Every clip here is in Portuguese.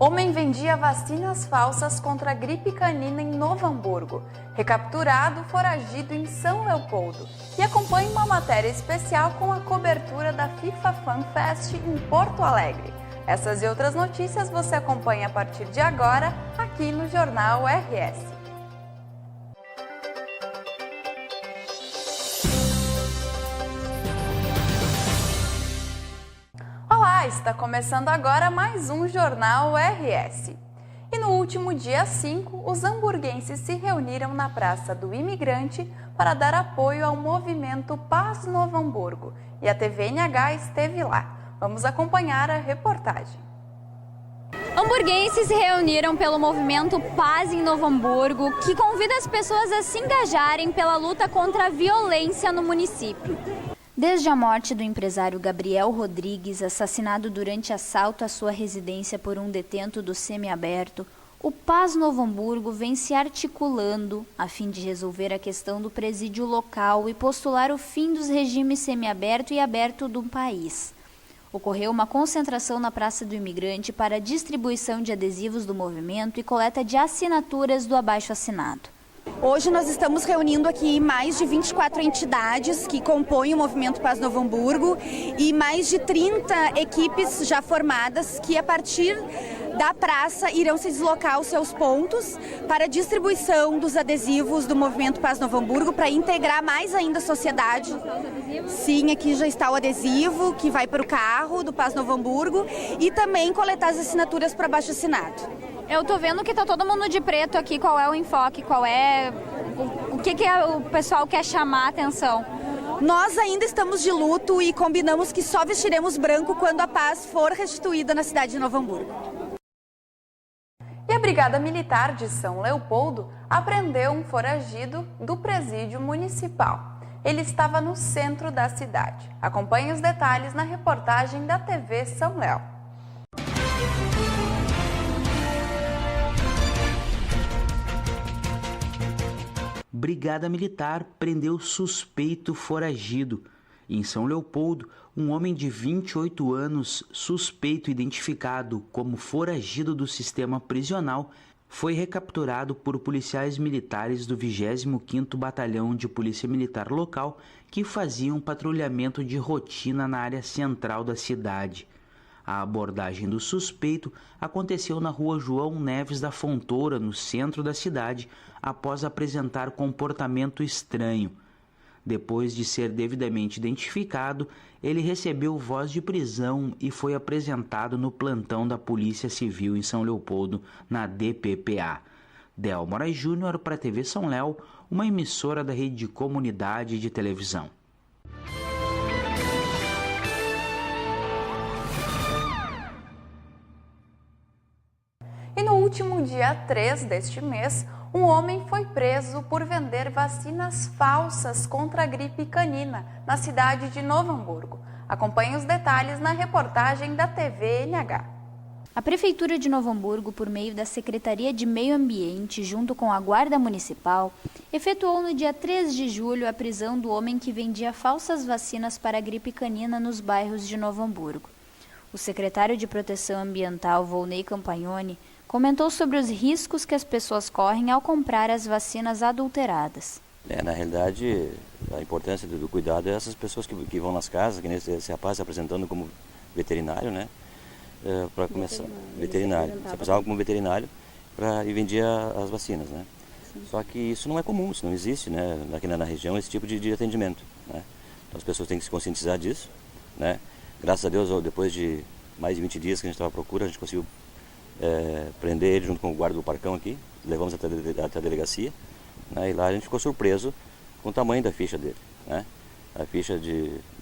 Homem vendia vacinas falsas contra a gripe canina em Novo Hamburgo. Recapturado, foragido em São Leopoldo. E acompanhe uma matéria especial com a cobertura da FIFA Fan Fest em Porto Alegre. Essas e outras notícias você acompanha a partir de agora, aqui no Jornal RS. Olá, está começando agora mais um Jornal RS. E no último dia 5, os hamburguenses se reuniram na Praça do Imigrante para dar apoio ao movimento Paz Novo Hamburgo. E a TV NH esteve lá. Vamos acompanhar a reportagem. Hamburguenses se reuniram pelo movimento Paz em Novo Hamburgo, que convida as pessoas a se engajarem pela luta contra a violência no município. Desde a morte do empresário Gabriel Rodrigues, assassinado durante assalto à sua residência por um detento do semiaberto, o Paz Novo Hamburgo vem se articulando a fim de resolver a questão do presídio local e postular o fim dos regimes semiaberto e aberto do país. Ocorreu uma concentração na Praça do Imigrante para a distribuição de adesivos do movimento e coleta de assinaturas do abaixo-assinado. Hoje nós estamos reunindo aqui mais de 24 entidades que compõem o movimento Paz Novo Hamburgo e mais de 30 equipes já formadas que a partir da praça irão se deslocar aos seus pontos para a distribuição dos adesivos do movimento Paz Novo Hamburgo para integrar mais ainda a sociedade. Sim, aqui já está o adesivo que vai para o carro do Paz Novo Hamburgo e também coletar as assinaturas para abaixo-assinado. Eu tô vendo que tá todo mundo de preto aqui, qual é o enfoque, o que o pessoal quer chamar a atenção? Nós ainda estamos de luto e combinamos que só vestiremos branco quando a paz for restituída na cidade de Novo Hamburgo. E a Brigada Militar de São Leopoldo apreendeu um foragido do presídio municipal. Ele estava no centro da cidade. Acompanhe os detalhes na reportagem da TV São Léo. Brigada Militar prendeu suspeito foragido. Em São Leopoldo, um homem de 28 anos, suspeito identificado como foragido do sistema prisional, foi recapturado por policiais militares do 25º Batalhão de Polícia Militar local que faziam patrulhamento de rotina na área central da cidade. A abordagem do suspeito aconteceu na rua João Neves da Fontoura, no centro da cidade, após apresentar comportamento estranho. Depois de ser devidamente identificado, ele recebeu voz de prisão e foi apresentado no plantão da Polícia Civil em São Leopoldo, na DPPA. Del Moraes Júnior para a TV São Léo, uma emissora da rede de comunidade de televisão. E no último dia 3 deste mês, um homem foi preso por vender vacinas falsas contra a gripe canina na cidade de Novo Hamburgo. Acompanhe os detalhes na reportagem da TV NH. A Prefeitura de Novo Hamburgo, por meio da Secretaria de Meio Ambiente, junto com a Guarda Municipal, efetuou no dia 3 de julho a prisão do homem que vendia falsas vacinas para a gripe canina nos bairros de Novo Hamburgo. O secretário de Proteção Ambiental, Volney Campagnoni, comentou sobre os riscos que as pessoas correm ao comprar as vacinas adulteradas. Na realidade, a importância do cuidado é essas pessoas que vão nas casas, que nesse rapaz se apresentando como veterinário, né? Para começar, veterinário, se apresentava como veterinário e vendia as vacinas, né? Sim. Só que isso não é comum, isso não existe, né? Aqui na região, esse tipo de atendimento, né? Então as pessoas têm que se conscientizar disso, né? Graças a Deus, depois de mais de 20 dias que a gente estava à procura, a gente conseguiu prender ele junto com o guarda do parcão aqui, levamos até a delegacia, né, e lá a gente ficou surpreso com o tamanho da ficha dele, né? A ficha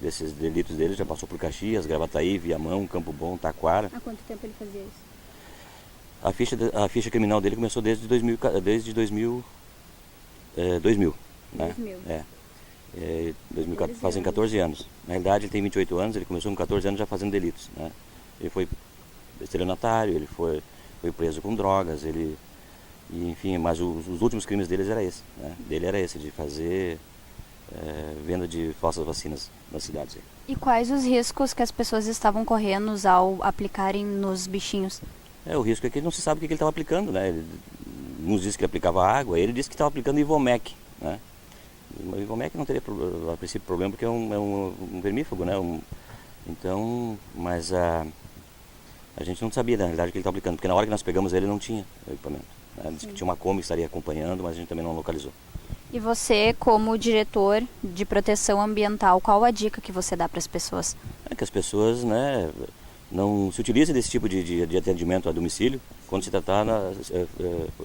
desses delitos dele já passou por Caxias, Gravataí, Viamão, Campo Bom, Taquara. Há quanto tempo ele fazia isso? A ficha criminal dele começou desde 2000, né? 2004, fazem 14 anos. Na realidade ele tem 28 anos, ele começou com 14 anos já fazendo delitos, né? Ele foi estelionatário, ele foi preso com drogas, enfim, mas os últimos crimes deles era esse, né? Dele era esse, de fazer venda de falsas vacinas nas cidades. E quais os riscos que as pessoas estavam correndo ao aplicarem nos bichinhos? O risco é que ele não se sabe o que ele estava aplicando, né? Ele nos disse que ele aplicava água, ele disse que estava aplicando Ivomec, né? O Ivomec não teria, a princípio, problema porque é um vermífugo, né? Então, mas a gente não sabia, na realidade, o que ele estava aplicando, porque na hora que nós pegamos ele não tinha o equipamento. Né? Disse que tinha uma Kombi que estaria acompanhando, mas a gente também não localizou. E você, como diretor de proteção ambiental, qual a dica que você dá para as pessoas? É que as pessoas, né, não se utilizem desse tipo de atendimento a domicílio quando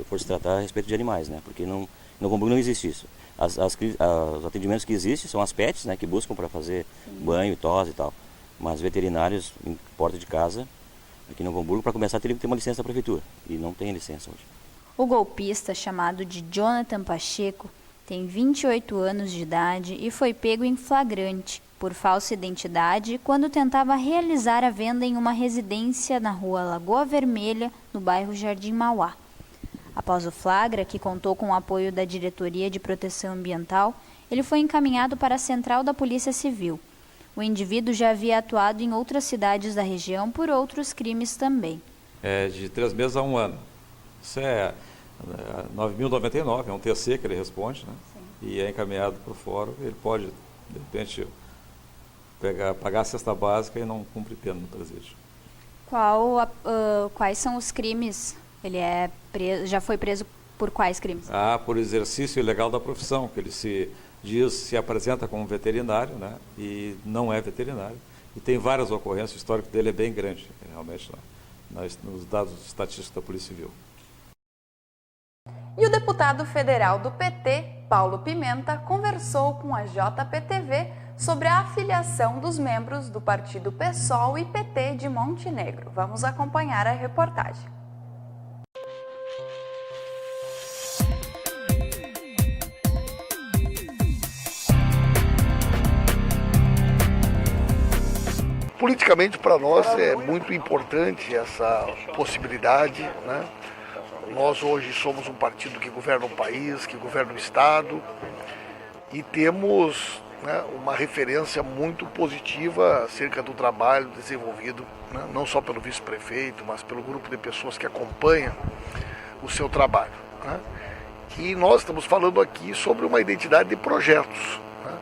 for se tratar a respeito de animais, né? Porque no Novo Hamburgo não existe isso. Os atendimentos que existem são as pets, né, que buscam para fazer banho, tosse e tal. Mas veterinários em porta de casa, aqui no Novo Hamburgo, para começar, teria que ter uma licença da prefeitura. E não tem licença hoje. O golpista, chamado de Jonathan Pacheco, tem 28 anos de idade e foi pego em flagrante por falsa identidade quando tentava realizar a venda em uma residência na rua Lagoa Vermelha, no bairro Jardim Mauá. Após o flagra, que contou com o apoio da Diretoria de Proteção Ambiental, ele foi encaminhado para a Central da Polícia Civil. O indivíduo já havia atuado em outras cidades da região por outros crimes também. É de 3 meses a 1 ano. Isso é 9.099, é um TC que ele responde, né? E é encaminhado para o fórum. Ele pode, de repente, pagar a cesta básica e não cumprir pena no presídio. Quais são os crimes? Ele já foi preso por quais crimes? Por exercício ilegal da profissão, que ele se apresenta como veterinário, né? E não é veterinário. E tem várias ocorrências, o histórico dele é bem grande, realmente, nos dados estatísticos da Polícia Civil. E o deputado federal do PT, Paulo Pimenta, conversou com a JPTV sobre a afiliação dos membros do partido PSOL e PT de Montenegro. Vamos acompanhar a reportagem. Politicamente, para nós, é muito importante essa possibilidade, né? Nós hoje somos um partido que governa o país, que governa o Estado e temos, né, uma referência muito positiva acerca do trabalho desenvolvido, né, não só pelo vice-prefeito, mas pelo grupo de pessoas que acompanham o seu trabalho, né? E nós estamos falando aqui sobre uma identidade de projetos, né?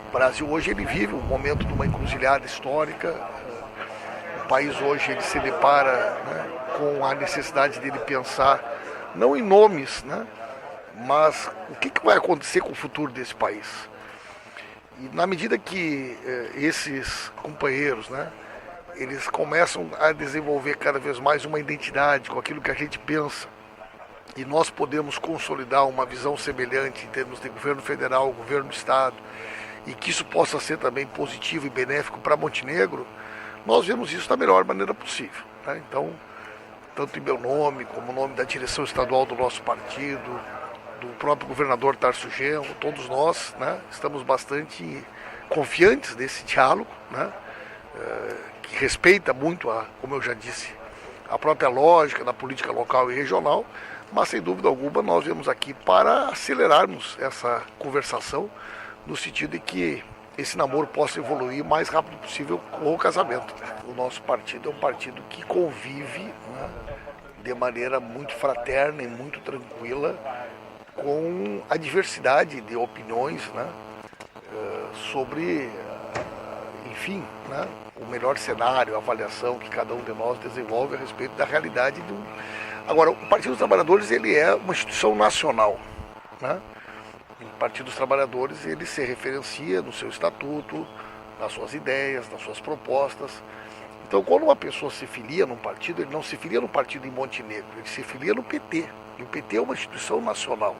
O Brasil hoje ele vive um momento de uma encruzilhada histórica. O país hoje ele se depara, né, com a necessidade dele pensar, não em nomes, né, mas o que vai acontecer com o futuro desse país. E na medida que esses companheiros, né, eles começam a desenvolver cada vez mais uma identidade com aquilo que a gente pensa, e nós podemos consolidar uma visão semelhante em termos de governo federal, governo do Estado, e que isso possa ser também positivo e benéfico para Montenegro, nós vemos isso da melhor maneira possível, né? Então, tanto em meu nome, como o nome da direção estadual do nosso partido, do próprio governador Tarso Genro, todos nós, né, estamos bastante confiantes desse diálogo, né, que respeita muito, como eu já disse, a própria lógica da política local e regional, mas sem dúvida alguma nós viemos aqui para acelerarmos essa conversação, no sentido de que esse namoro possa evoluir o mais rápido possível com o casamento. O nosso partido é um partido que convive, né, de maneira muito fraterna e muito tranquila com a diversidade de opiniões, né, sobre, enfim, né, o melhor cenário, a avaliação que cada um de nós desenvolve a respeito da realidade do... Agora, o Partido dos Trabalhadores ele é uma instituição nacional, né? O Partido dos Trabalhadores ele se referencia no seu estatuto, nas suas ideias, nas suas propostas. Então, quando uma pessoa se filia num partido, ele não se filia no partido em Montenegro, ele se filia no PT. E o PT é uma instituição nacional.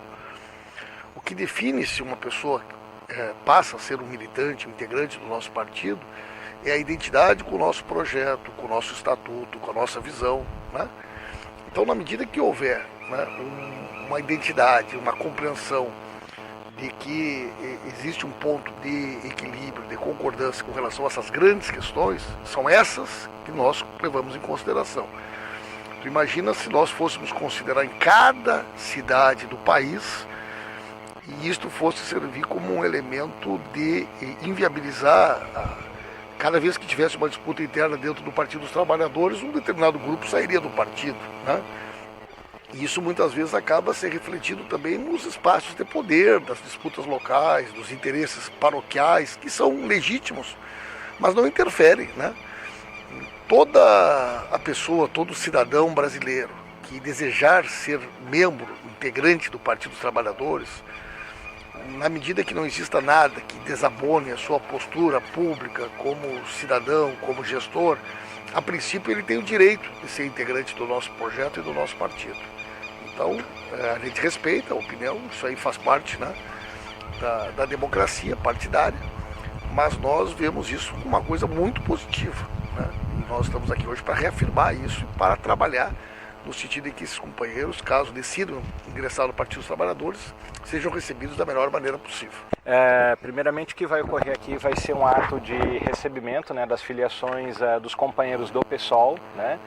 O que define se uma pessoa passa a ser um militante, um integrante do nosso partido, é a identidade com o nosso projeto, com o nosso estatuto, com a nossa visão, né? Então, na medida que houver, né, uma identidade, uma compreensão de que existe um ponto de equilíbrio, de concordância com relação a essas grandes questões, são essas que nós levamos em consideração. Tu imagina se nós fôssemos considerar em cada cidade do país e isto fosse servir como um elemento de inviabilizar cada vez que tivesse uma disputa interna dentro do Partido dos Trabalhadores, um determinado grupo sairia do partido, né? E isso muitas vezes acaba se refletindo também nos espaços de poder, das disputas locais, dos interesses paroquiais, que são legítimos, mas não interferem, né? Toda a pessoa, todo cidadão brasileiro que desejar ser membro, integrante do Partido dos Trabalhadores, na medida que não exista nada que desabone a sua postura pública como cidadão, como gestor, a princípio ele tem o direito de ser integrante do nosso projeto e do nosso partido. Então, a gente respeita a opinião, isso aí faz parte, né, da democracia partidária, mas nós vemos isso como uma coisa muito positiva, né? E nós estamos aqui hoje para reafirmar isso e para trabalhar no sentido em que esses companheiros, caso decidam ingressar no Partido dos Trabalhadores, sejam recebidos da melhor maneira possível. Primeiramente, o que vai ocorrer aqui vai ser um ato de recebimento, né, das filiações dos companheiros do PSOL, né?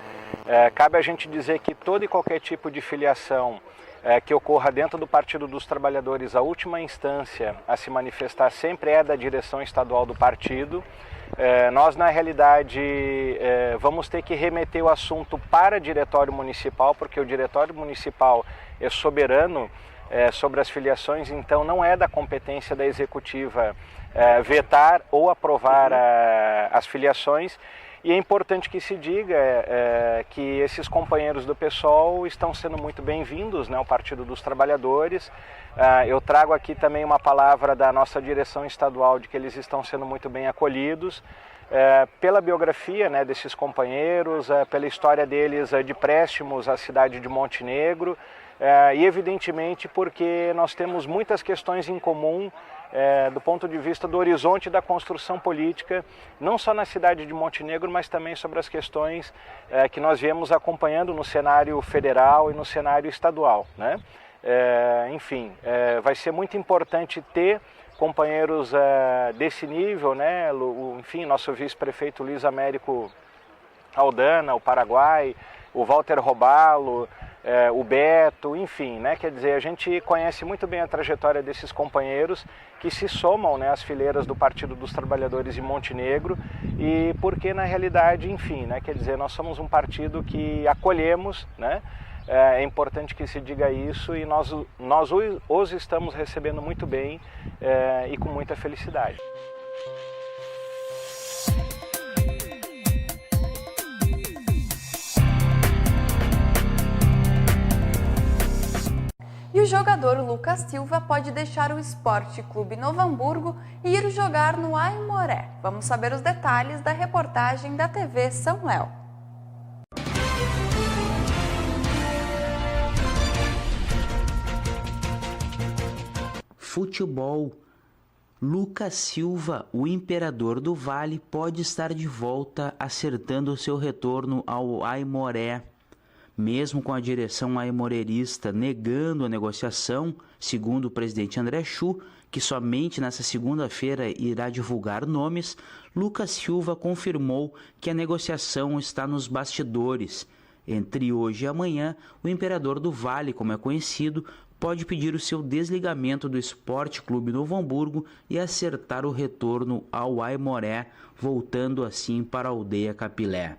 Cabe a gente dizer que todo e qualquer tipo de filiação que ocorra dentro do Partido dos Trabalhadores, a última instância a se manifestar sempre é da direção estadual do partido. Nós, na realidade, vamos ter que remeter o assunto para o diretório municipal, porque o diretório municipal é soberano sobre as filiações, então não é da competência da executiva vetar ou aprovar as filiações. E é importante que se diga que esses companheiros do PSOL estão sendo muito bem-vindos, né, ao Partido dos Trabalhadores. Eu trago aqui também uma palavra da nossa direção estadual de que eles estão sendo muito bem acolhidos. Pela biografia, né, desses companheiros, pela história deles de préstimos à cidade de Montenegro e, evidentemente, porque nós temos muitas questões em comum do ponto de vista do horizonte da construção política, não só na cidade de Montenegro, mas também sobre as questões que nós viemos acompanhando no cenário federal e no cenário estadual, né? Enfim, vai ser muito importante ter companheiros desse nível, né? Enfim, nosso vice-prefeito Luiz Américo Aldana, o Paraguai, o Walter Robalo, o Beto, enfim, né? Quer dizer, a gente conhece muito bem a trajetória desses companheiros que se somam, né, às fileiras do Partido dos Trabalhadores em Montenegro, e porque na realidade, enfim, né, quer dizer, nós somos um partido que acolhemos, né? É importante que se diga isso e nós os estamos recebendo muito bem e com muita felicidade. E o jogador Lucas Silva pode deixar o Esporte Clube Novo Hamburgo e ir jogar no Aimoré. Vamos saber os detalhes da reportagem da TV São Léo. Futebol. Lucas Silva, o imperador do Vale, pode estar de volta, acertando seu retorno ao Aimoré. Mesmo com a direção aimorerista negando a negociação, segundo o presidente André Chu, que somente nesta segunda-feira irá divulgar nomes, Lucas Silva confirmou que a negociação está nos bastidores. Entre hoje e amanhã, o imperador do Vale, como é conhecido, pode pedir o seu desligamento do Esporte Clube Novo Hamburgo e acertar o retorno ao Aimoré, voltando assim para a aldeia Capilé.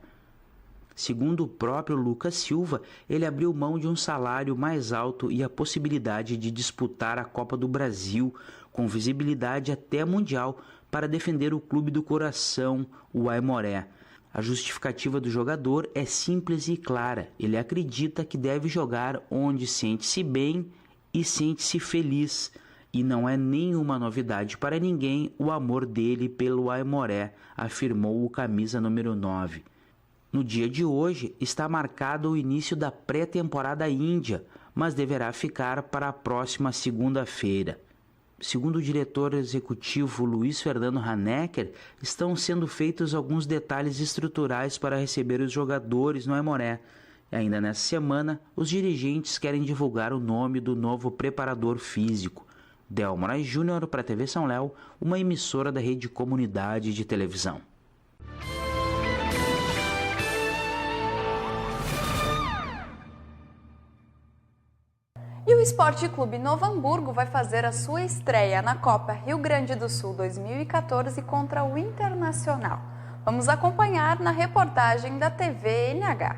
Segundo o próprio Lucas Silva, ele abriu mão de um salário mais alto e a possibilidade de disputar a Copa do Brasil, com visibilidade até mundial, para defender o clube do coração, o Aimoré. A justificativa do jogador é simples e clara. Ele acredita que deve jogar onde sente-se bem e sente-se feliz. E não é nenhuma novidade para ninguém o amor dele pelo Aimoré, afirmou o camisa número 9. No dia de hoje está marcado o início da pré-temporada índia, mas deverá ficar para a próxima segunda-feira. Segundo o diretor executivo Luiz Fernando Hanecker, estão sendo feitos alguns detalhes estruturais para receber os jogadores no Aimoré. E ainda nessa semana, os dirigentes querem divulgar o nome do novo preparador físico. Del Moraes Júnior para a TV São Léo, uma emissora da Rede Comunidade de Televisão. E o Esporte Clube Novo Hamburgo vai fazer a sua estreia na Copa Rio Grande do Sul 2014 contra o Internacional. Vamos acompanhar na reportagem da TV NH.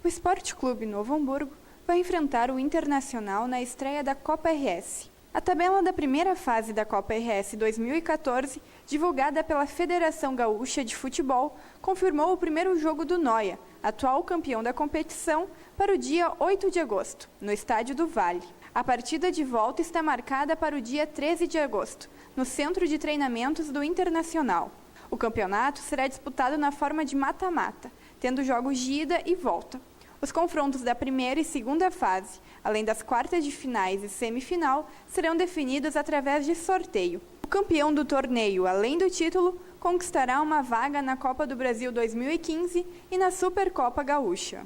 O Esporte Clube Novo Hamburgo vai enfrentar o Internacional na estreia da Copa RS. A tabela da primeira fase da Copa RS 2014, divulgada pela Federação Gaúcha de Futebol, confirmou o primeiro jogo do Noia, atual campeão da competição, para o dia 8 de agosto, no Estádio do Vale. A partida de volta está marcada para o dia 13 de agosto, no Centro de Treinamentos do Internacional. O campeonato será disputado na forma de mata-mata, tendo jogos de ida e volta. Os confrontos da primeira e segunda fase, além das quartas de finais e semifinal, serão definidos através de sorteio. O campeão do torneio, além do título, conquistará uma vaga na Copa do Brasil 2015 e na Supercopa Gaúcha.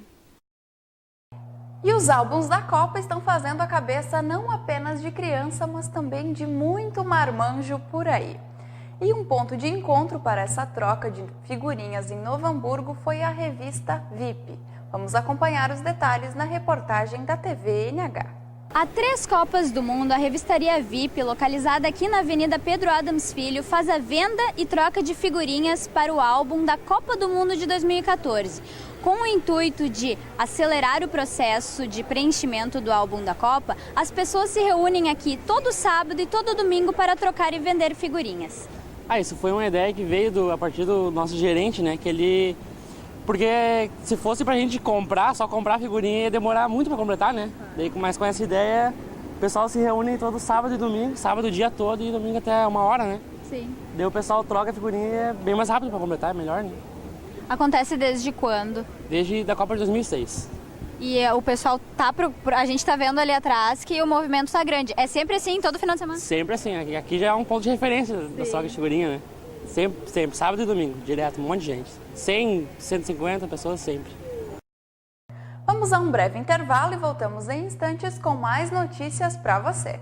E os álbuns da Copa estão fazendo a cabeça não apenas de criança, mas também de muito marmanjo por aí. E um ponto de encontro para essa troca de figurinhas em Novo Hamburgo foi a revista VIP. Vamos acompanhar os detalhes na reportagem da TV NH. Há 3 Copas do Mundo, a revistaria VIP, localizada aqui na Avenida Pedro Adams Filho, faz a venda e troca de figurinhas para o álbum da Copa do Mundo de 2014. Com o intuito de acelerar o processo de preenchimento do álbum da Copa, as pessoas se reúnem aqui todo sábado e todo domingo para trocar e vender figurinhas. Isso foi uma ideia que veio a partir do nosso gerente, né? Porque se fosse pra gente só comprar figurinha, ia demorar muito para completar, né? Mas com essa ideia, o pessoal se reúne todo sábado e domingo, sábado o dia todo e domingo até 1h, né? Sim. Daí o pessoal troca a figurinha e é bem mais rápido para completar, é melhor, né? Acontece desde quando? Desde a Copa de 2006. E o pessoal a gente tá vendo ali atrás que o movimento tá grande. É sempre assim, todo final de semana? Sempre assim, aqui já é um ponto de referência da troca de figurinha, né? Sempre, sábado e domingo, direto, um monte de gente. 100, 150 pessoas sempre. Vamos a um breve intervalo e voltamos em instantes com mais notícias para você.